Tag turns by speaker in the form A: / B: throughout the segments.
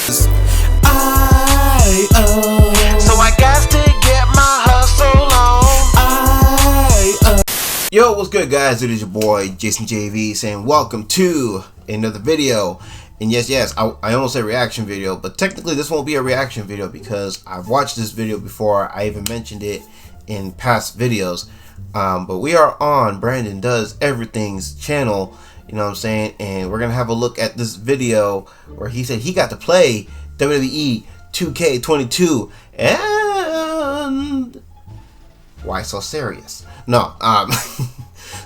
A: So I got to get my hustle on.
B: Yo, what's good, guys? It is your boy Jason JV saying welcome to another video. And yes, I almost said reaction video, but technically this won't be a reaction video because I've watched this video before. I even mentioned it in past videos. But we are on Brandon Does Everything's channel, you know what I'm saying? And we're gonna have a look at this video where he said he got to play WWE 2K22. And why so serious? No,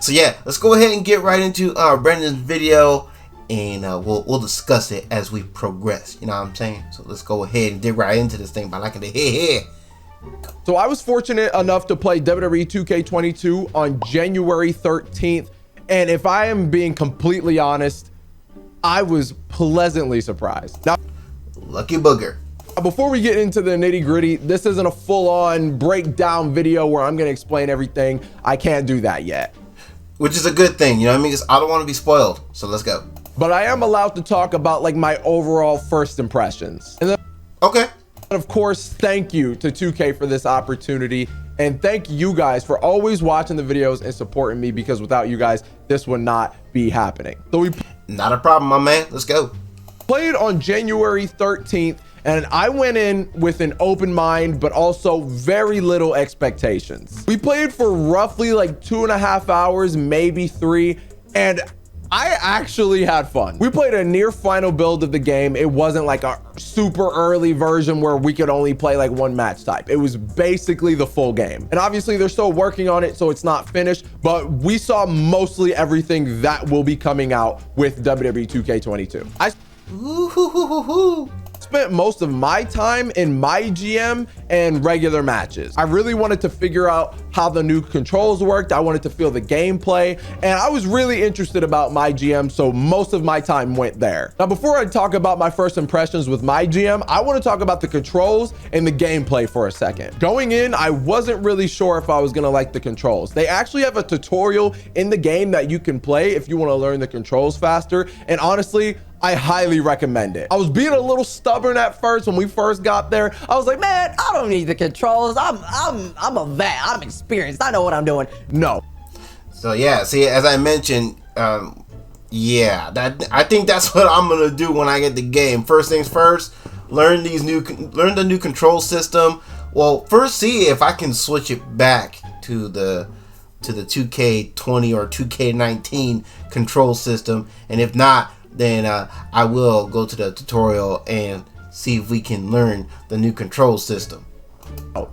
B: so yeah, let's go ahead and get right into Brandon's video, and we'll discuss it as we progress. You know what I'm saying? So let's go ahead and dig right into this thing by liking the head.
C: So I was fortunate enough to play WWE 2K22 on January 13th. And if I am being completely honest, I was pleasantly surprised. Now,
B: lucky booger.
C: Before we get into the nitty gritty, this isn't a full-on breakdown video where I'm going to explain everything. I can't do that yet.
B: Which is a good thing, you know what I mean? Because I don't want to be spoiled. So let's go.
C: But I am allowed to talk about like my overall first impressions. And then,
B: okay.
C: of course, thank you to 2K for this opportunity. And thank you guys for always watching the videos and supporting me, because without you guys, this would not be happening. So
B: not a problem, my man. Let's go.
C: Played on January 13th. And I went in with an open mind, but also very little expectations. We played for roughly like 2.5 hours, maybe 3. And I actually had fun. We played a near final build of the game. It wasn't like a super early version where we could only play like one match type. It was basically the full game. And obviously they're still working on it, so it's not finished, but we saw mostly everything that will be coming out with WWE 2K22. Spent most of my time in my GM and regular matches. I really wanted to figure out how the new controls worked. I wanted to feel the gameplay, and I was really interested about my GM, so most of my time went there. Now, before I talk about my first impressions with my GM, I want to talk about the controls and the gameplay for a second. Going in, I wasn't really sure if I was gonna like the controls. They actually have a tutorial in the game that you can play if you want to learn the controls faster, and honestly, I highly recommend it. I was being a little stubborn at first when we first got there. I was like, man,
D: I don't need the controls. I'm a vet. I'm experienced. I know what I'm doing.
C: No.
B: So yeah, see, as I mentioned, yeah, I think that's what I'm gonna do when I get the game. First things first, learn the new control system. Well, first see if I can switch it back to the 2K20 or 2K19 control system, and if not, then I will go to the tutorial and see if we can learn the new control system.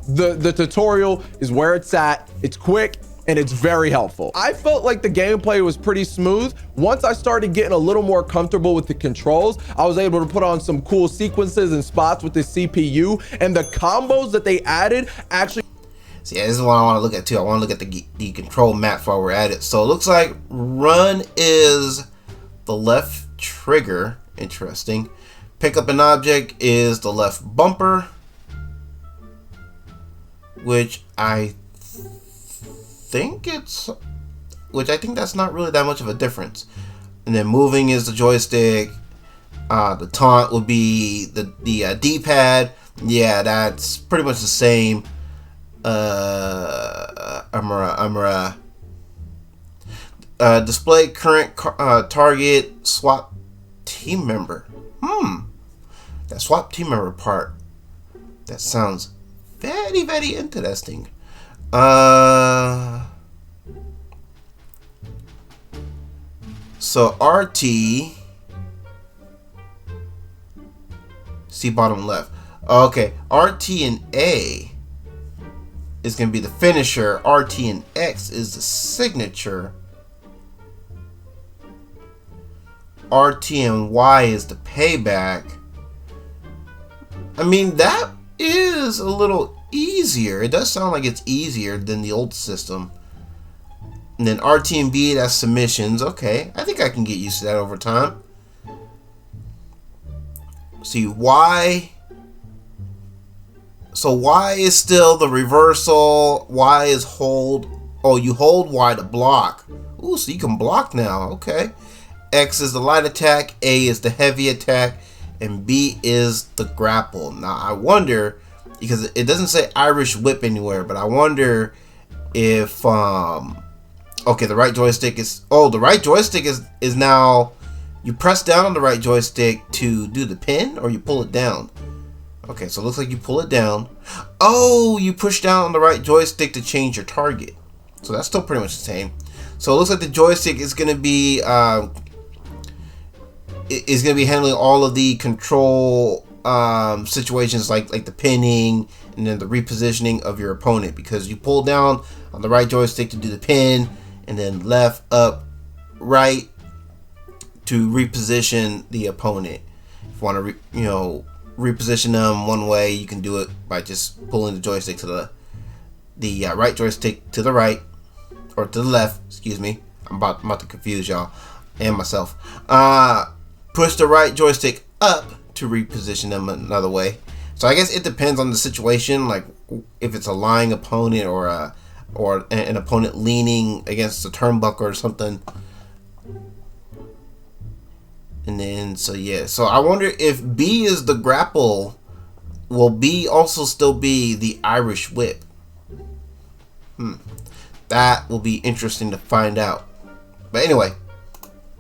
C: The tutorial is where it's at. It's quick and it's very helpful. I felt like the gameplay was pretty smooth. Once I started getting a little more comfortable with the controls, I was able to put on some cool sequences and spots with the CPU, and the combos that they added actually.
B: See, this is what I want to look at too. I want to look at the control map while we're at it. So it looks like run is the left trigger. Interesting. Pick up an object is the left bumper, which I think that's not really that much of a difference. And then moving is the joystick. The taunt would be the D-pad. Yeah, that's pretty much the same. Display current target, swap team member. That swap team member part, that sounds very, very interesting. So RT, see bottom left. Okay, RT and A is going to be the finisher. RT and X is the signature. RT and Y is the payback. I mean, that is a little easier. It does sound like it's easier than the old system. And then RT and B, that's submissions. Okay, I think I can get used to that over time. See, Y. So Y is still the reversal. Y is hold. Oh, you hold Y to block. Ooh, so you can block now. Okay. X is the light attack. A is the heavy attack. and B is the grapple. Now I wonder, because it doesn't say Irish whip anywhere, but I wonder if okay, the right joystick is now, you press down on the right joystick to do the pin, or you pull it down. Okay, so it looks like you pull it down. Oh, you push down on the right joystick to change your target. So that's still pretty much the same. So it looks like the joystick is going to be handling all of the control situations, like the pinning and then the repositioning of your opponent, because you pull down on the right joystick to do the pin, and then left, up, right to reposition the opponent. If you want to reposition them one way, you can do it by just pulling the joystick to the right joystick to the right, or to the left, excuse me. I'm about to confuse y'all and myself. Push the right joystick up to reposition them another way. So I guess it depends on the situation, like if it's a lying opponent or an opponent leaning against a turnbuckle or something. And then, so I wonder if B is the grapple, will B also still be the Irish whip? That will be interesting to find out. But anyway,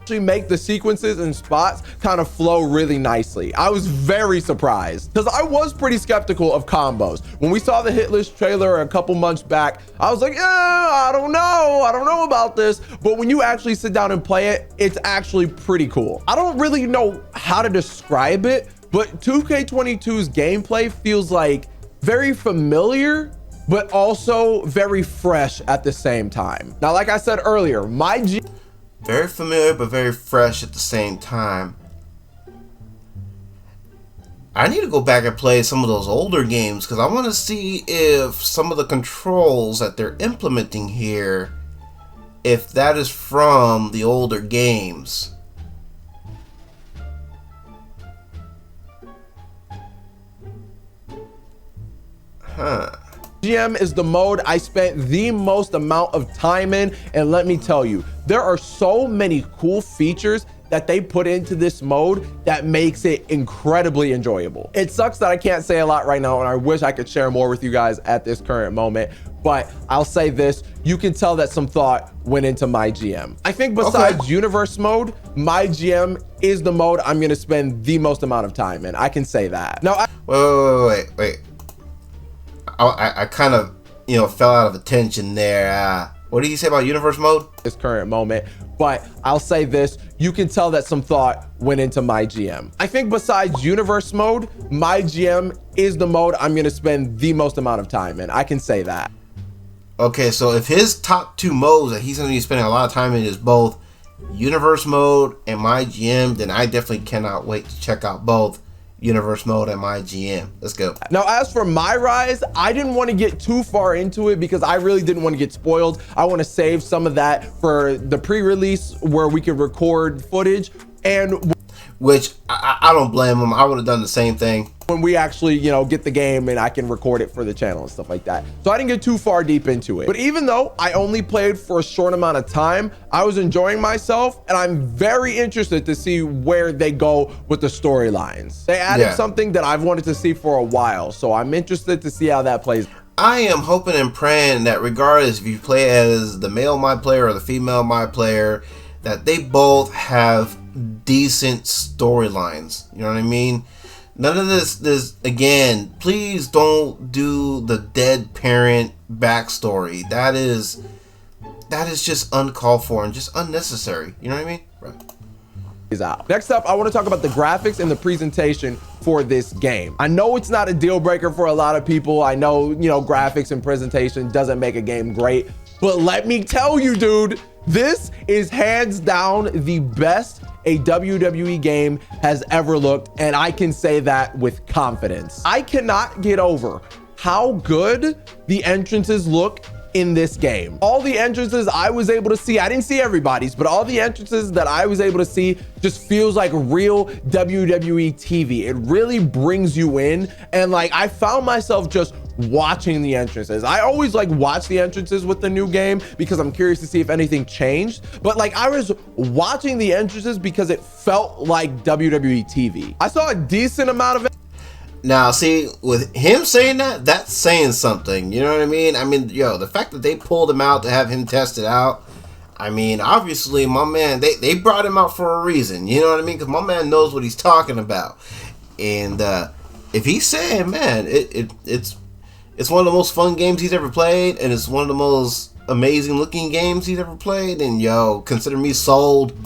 C: actually make the sequences and spots kind of flow really nicely. I was very surprised, because I was pretty skeptical of combos. When we saw the hit list trailer a couple months back, I was like, yeah, I don't know about this. But when you actually sit down and play it, it's actually pretty cool. I don't really know how to describe it, but 2K22's gameplay feels like very familiar, but also very fresh at the same time. Now, like I said earlier,
B: very familiar but very fresh at the same time. I need to go back and play some of those older games, because I want to see if some of the controls that they're implementing here, if that is from the older games.
C: GM is the mode I spent the most amount of time in, and let me tell you, there are so many cool features that they put into this mode that makes it incredibly enjoyable. It sucks that I can't say a lot right now, and I wish I could share more with you guys at this current moment, but I'll say this, you can tell that some thought went into my GM. I think besides universe mode, my GM is the mode I'm gonna spend the most amount of time in. I can say that. Now,
B: wait. I kind of, fell out of attention there. What did you say about universe mode?
C: This current moment, but I'll say this, you can tell that some thought went into my GM. I think besides universe mode, my GM is the mode I'm gonna spend the most amount of time in. I can say that.
B: Okay, so if his top two modes that he's gonna be spending a lot of time in is both universe mode and my GM, then I definitely cannot wait to check out both universe mode and my GM. Let's go.
C: Now, as for my rise, I didn't want to get too far into it because I really didn't want to get spoiled. I want to save some of that for the pre-release where we could record footage, and
B: which I don't blame him. I would have done the same thing
C: when we actually, get the game and I can record it for the channel and stuff like that. So I didn't get too far deep into it. But even though I only played for a short amount of time, I was enjoying myself, and I'm very interested to see where they go with the storylines. They added something that I've wanted to see for a while, so I'm interested to see how that plays.
B: I am hoping and praying that regardless if you play as the male my player or the female my player, that they both have decent storylines. You know what I mean? None of this again, please don't do the dead parent backstory. That is just uncalled for and just unnecessary. You know what I mean? Right.
C: Out. Next up, I want to talk about the graphics and the presentation for this game. I know it's not a deal breaker for a lot of people. I know, graphics and presentation doesn't make a game great, but let me tell you, dude, this is hands down the best a WWE game has ever looked, and I can say that with confidence. I cannot get over how good the entrances look in this game. All the entrances I was able to see, I didn't see everybody's, but all the entrances that I was able to see just feels like real WWE TV. It really brings you in, and like I found myself just watching the entrances. I always like watch the entrances with the new game because I'm curious to see if anything changed, but like I was watching the entrances because it felt like WWE TV. I saw a decent amount of it.
B: Now, see, with him saying that, that's saying something. You know what I mean? I mean, yo, the fact that they pulled him out to have him tested out, I mean, obviously, my man, they brought him out for a reason. You know what I mean? Because my man knows what he's talking about. And if he's saying, man, it's one of the most fun games he's ever played, and it's one of the most amazing looking games he's ever played, and yo, consider me sold.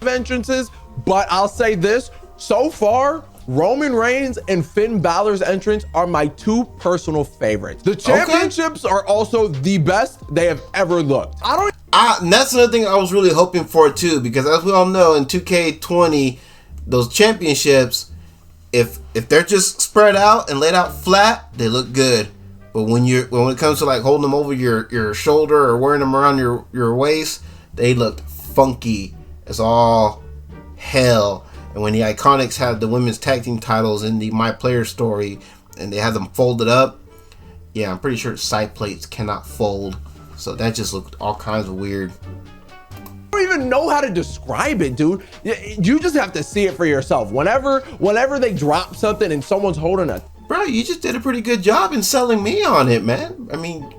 C: Entrances, but I'll say this, so far, Roman Reigns and Finn Balor's entrance are my two personal favorites. The championships are also the best they have ever looked.
B: And that's another thing I was really hoping for too, because as we all know, in 2K20, those championships, if they're just spread out and laid out flat, they look good. But when it comes to like holding them over your shoulder or wearing them around your waist, they look funky as all hell. And when the Iconics had the women's tag team titles in the My Player story, and they had them folded up, yeah, I'm pretty sure side plates cannot fold. So that just looked all kinds of weird.
C: I don't even know how to describe it, dude. You just have to see it for yourself. Whenever they drop something and someone's holding a...
B: Bro, you just did a pretty good job in selling me on it, man. I mean,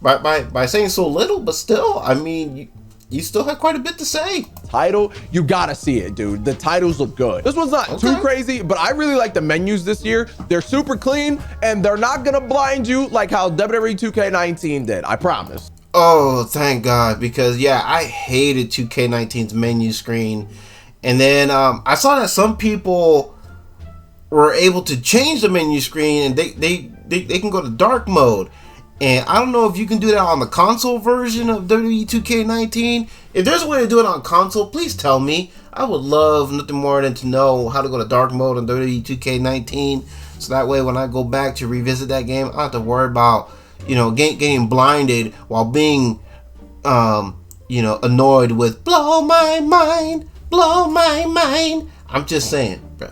B: by saying so little, but still, I mean, you still had quite a bit to say.
C: Title, you gotta see it, dude. The titles look good. This one's not too crazy, but I really like the menus this year. They're super clean, and they're not gonna blind you like how WWE 2K19 did, I promise.
B: Oh, thank God, because yeah, I hated 2K19's menu screen. And then I saw that some people were able to change the menu screen, and they can go to dark mode. And I don't know if you can do that on the console version of WWE 2K19. If there's a way to do it on console, please tell me. I would love nothing more than to know how to go to dark mode on WWE 2K19. So that way when I go back to revisit that game, I don't have to worry about, getting blinded while being, annoyed with blow my mind. I'm just saying, bro.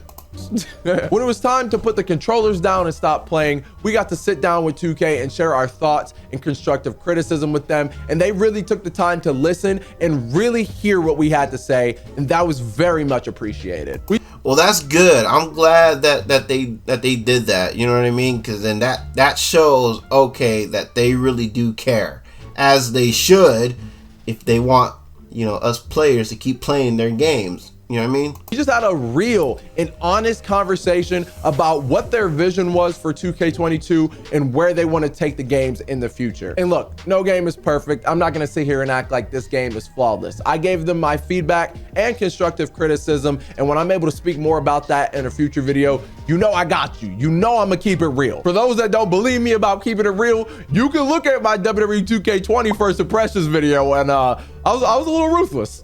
C: When it was time to put the controllers down and stop playing, we got to sit down with 2K and share our thoughts and constructive criticism with them, and they really took the time to listen and really hear what we had to say, and that was very much appreciated.
B: Well, that's good. I'm glad that they did that. You know what I mean? Because then that shows, okay, that they really do care, as they should, if they want us players to keep playing their games. You know what I mean?
C: We just had a real and honest conversation about what their vision was for 2K22 and where they want to take the games in the future. And look, no game is perfect. I'm not going to sit here and act like this game is flawless. I gave them my feedback and constructive criticism, and when I'm able to speak more about that in a future video, I got you. I'm gonna keep it real. For those that don't believe me about keeping it real, you can look at my WWE 2K20 first impressions video, and I was a little ruthless.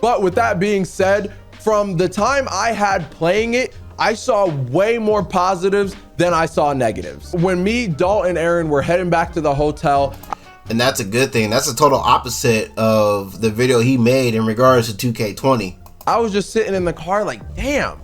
C: But with that being said, from the time I had playing it, I saw way more positives than I saw negatives. When me, Dalton, and Aaron were heading back to the hotel,
B: and that's a good thing. That's a total opposite of the video he made in regards to 2K20.
C: I was just sitting in the car like, damn,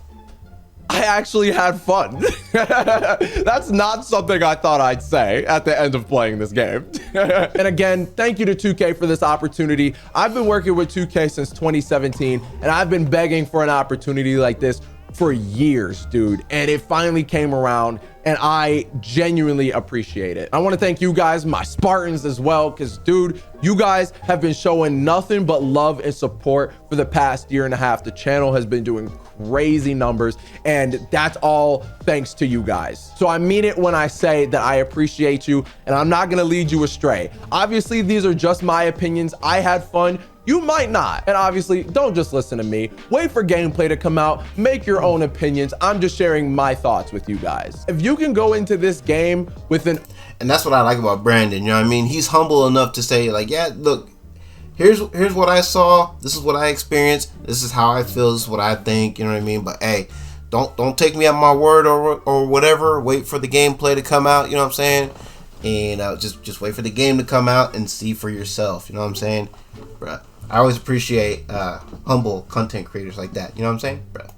C: I actually had fun. That's not something I thought I'd say at the end of playing this game. And again, thank you to 2K for this opportunity. I've been working with 2K since 2017, and I've been begging for an opportunity like this for years, dude. And it finally came around, and I genuinely appreciate it. I want to thank you guys, my Spartans as well, because dude, you guys have been showing nothing but love and support for the past year and a half. The channel has been doing crazy numbers, and that's all thanks to you guys. So I mean it when I say that I appreciate you, and I'm not gonna lead you astray. Obviously, these are just my opinions. I had fun. You might not. And obviously, don't just listen to me. Wait for gameplay to come out. Make your own opinions. I'm just sharing my thoughts with you guys. If you can go into this game with an...
B: And that's what I like about Brandon, you know what I mean? He's humble enough to say, like, yeah, look, here's what I saw. This is what I experienced. This is how I feel. This is what I think, you know what I mean? But hey, don't take me at my word or whatever. Wait for the gameplay to come out, you know what I'm saying? and just wait for the game to come out and see for yourself. You know what I'm saying, bruh? I always appreciate humble content creators like that. You know what I'm saying, bruh?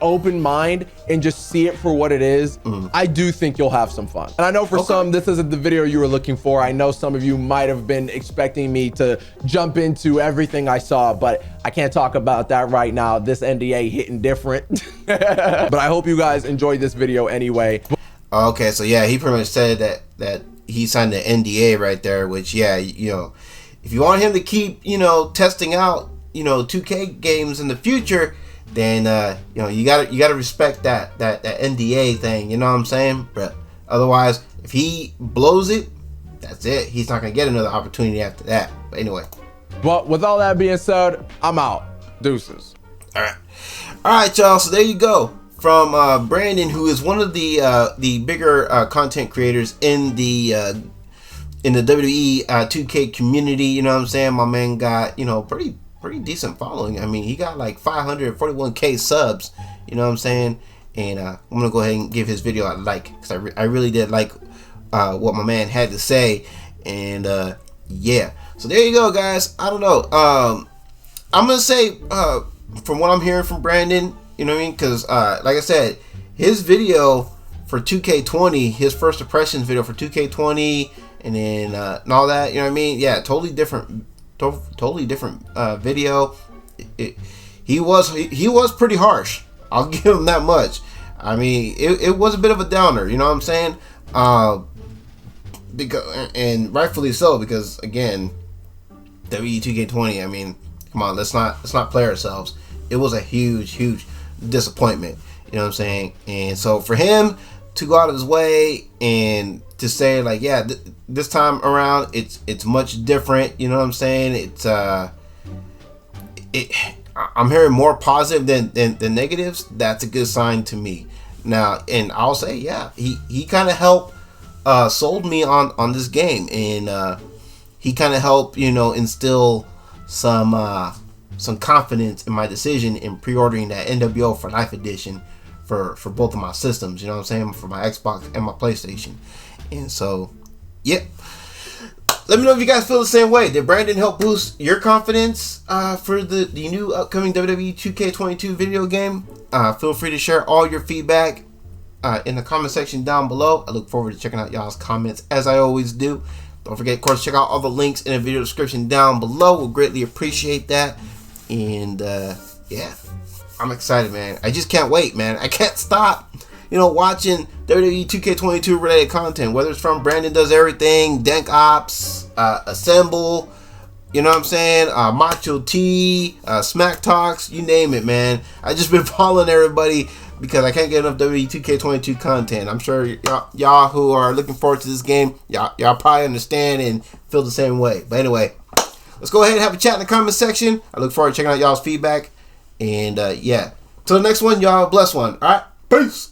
C: Open mind and just see it for what it is. I do think you'll have some fun. And I know for some, this isn't the video you were looking for. I know some of you might have been expecting me to jump into everything I saw, but I can't talk about that right now. This NDA hitting different. But I hope you guys enjoyed this video anyway.
B: Okay, so yeah, he pretty much said that he signed the NDA right there, which, yeah, you know, if you want him to keep, you know, testing out, you know, 2K games in the future, then you know, you gotta respect that NDA thing. You know what I'm saying? But otherwise, if he blows it, that's it. He's not gonna get another opportunity after that. But anyway.
C: But with all that being said, I'm out. Deuces.
B: All right, y'all. So there you go. From Brandon, who is one of the bigger content creators in the WWE 2K community. You know what I'm saying? My man got, you know, pretty decent following. I mean, he got like 541k subs. You know what I'm saying? And I'm gonna go ahead and give his video a like, because I really did like what my man had to say. And yeah, so there you go, guys. I don't know. I'm gonna say from what I'm hearing from Brandon, you know what I mean? Because like I said, his video for 2K20, his first impressions video for 2K20, and then and all that, you know what I mean? Yeah, totally different video. He was pretty harsh. I'll give him that much. I mean, it was a bit of a downer. You know what I'm saying? Because, and rightfully so, because again, WWE 2K20. I mean, come on, let's not play ourselves. It was a huge disappointment. You know what I'm saying? And so for him to go out of his way and to say like, yeah, this time around it's much different. You know what I'm saying? I'm hearing more positive than negatives. That's a good sign to me. Now, and I'll say, yeah, he kind of helped sold me on this game, and he kind of helped, you know, instill some confidence in my decision in pre-ordering that NWO for Life Edition for both of my systems. You know what I'm saying? For my Xbox and my PlayStation. And so, yeah. Let me know if you guys feel the same way. Did Brandon help boost your confidence for the new upcoming WWE 2K22 video game? Feel free to share all your feedback in the comment section down below. I look forward to checking out y'all's comments as I always do. Don't forget, of course, check out all the links in the video description down below. We'll greatly appreciate that. And yeah, I'm excited, man. I just can't wait, man. I can't stop, you know, watching WWE 2K22 related content, whether it's from Brandon Does Everything, Dank Ops, Assemble, you know what I'm saying, Macho T, Smack Talks, you name it, man. I just been following everybody because I can't get enough WWE 2K22 content. I'm sure y'all who are looking forward to this game, y'all probably understand and feel the same way. But anyway, let's go ahead and have a chat in the comment section. I look forward to checking out y'all's feedback. And yeah, till the next one, y'all bless one. All right, peace.